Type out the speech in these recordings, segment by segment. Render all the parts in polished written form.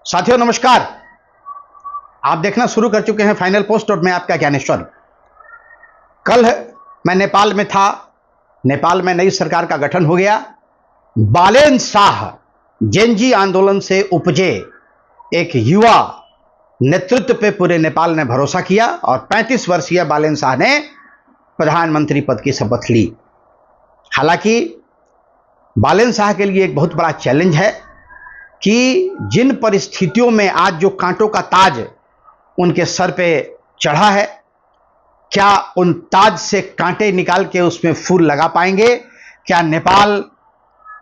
साथियों नमस्कार। आप देखना शुरू कर चुके हैं फाइनल पोस्ट और मैं आपका ज्ञानेश्वर। कल मैं नेपाल में था। नेपाल में नई सरकार का गठन हो गया। बालेन शाह जेनजी आंदोलन से उपजे एक युवा नेतृत्व पे पूरे नेपाल ने भरोसा किया और 35 वर्षीय बालेन शाह ने प्रधानमंत्री पद की शपथ ली। हालांकि बालेन शाह के लिए एक बहुत बड़ा चैलेंज है कि जिन परिस्थितियों में आज जो कांटों का ताज उनके सर पे चढ़ा है, क्या उन ताज से कांटे निकाल के उसमें फूल लगा पाएंगे? क्या नेपाल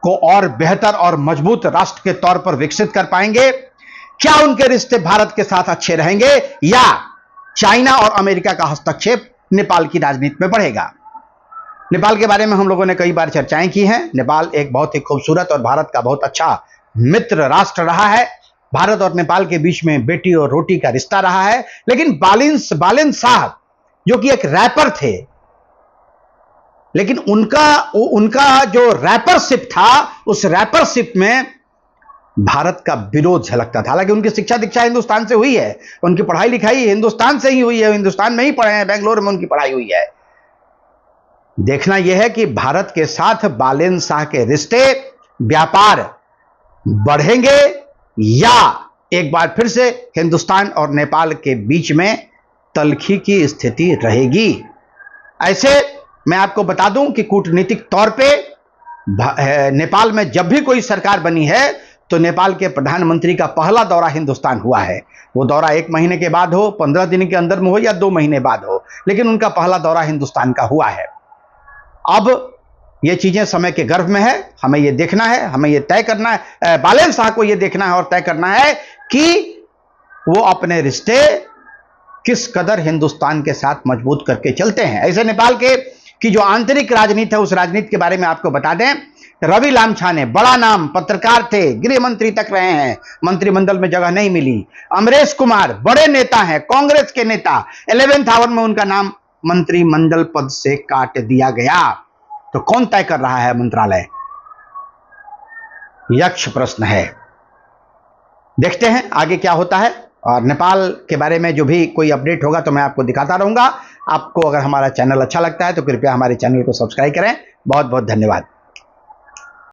को और बेहतर और मजबूत राष्ट्र के तौर पर विकसित कर पाएंगे? क्या उनके रिश्ते भारत के साथ अच्छे रहेंगे या चाइना और अमेरिका का हस्तक्षेप नेपाल की राजनीति में बढ़ेगा? नेपाल के बारे में हम लोगों ने कई बार चर्चाएं की हैं। नेपाल एक बहुत ही खूबसूरत और भारत का बहुत अच्छा मित्र राष्ट्र रहा है। भारत और नेपाल के बीच में बेटी और रोटी का रिश्ता रहा है। लेकिन बालेन शाह जो कि एक रैपर थे, लेकिन उनका जो रैपरशिप था, उस रैपरशिप में भारत का विरोध झलकता था। हालांकि उनकी शिक्षा दीक्षा हिंदुस्तान से हुई है, उनकी पढ़ाई लिखाई हिंदुस्तान से ही हुई है, हिंदुस्तान में ही पढ़े हैं, बेंगलोर में उनकी पढ़ाई हुई है। देखना यह है कि भारत के साथ बालेन शाह के रिश्ते, व्यापार बढ़ेंगे या एक बार फिर से हिंदुस्तान और नेपाल के बीच में तल्खी की स्थिति रहेगी। ऐसे मैं आपको बता दूं कि कूटनीतिक तौर पे नेपाल में जब भी कोई सरकार बनी है तो नेपाल के प्रधानमंत्री का पहला दौरा हिंदुस्तान हुआ है। वो दौरा 1 महीने के बाद हो, 15 दिन के अंदर में हो या 2 महीने बाद हो, लेकिन उनका पहला दौरा हिंदुस्तान का हुआ है। अब ये चीजें समय के गर्भ में है, हमें ये देखना है, हमें ये तय करना है, बालेन शाह को ये देखना है और तय करना है कि वो अपने रिश्ते किस कदर हिंदुस्तान के साथ मजबूत करके चलते हैं। ऐसे नेपाल के की जो आंतरिक राजनीति है, उस राजनीति के बारे में आपको बता दें। रवि लामछाने, बड़ा नाम, पत्रकार थे, गृह मंत्री तक रहे हैं, मंत्रिमंडल में जगह नहीं मिली। अमरेश कुमार बड़े नेता हैं, कांग्रेस के नेता, 11th आवर में उनका नाम मंत्रिमंडल पद से काट दिया गया। तो कौन तय कर रहा है मंत्रालय? यक्ष प्रश्न है। देखते हैं आगे क्या होता है और नेपाल के बारे में जो भी कोई अपडेट होगा तो मैं आपको दिखाता रहूंगा। आपको अगर हमारा चैनल अच्छा लगता है तो कृपया हमारे चैनल को सब्सक्राइब करें। बहुत बहुत धन्यवाद।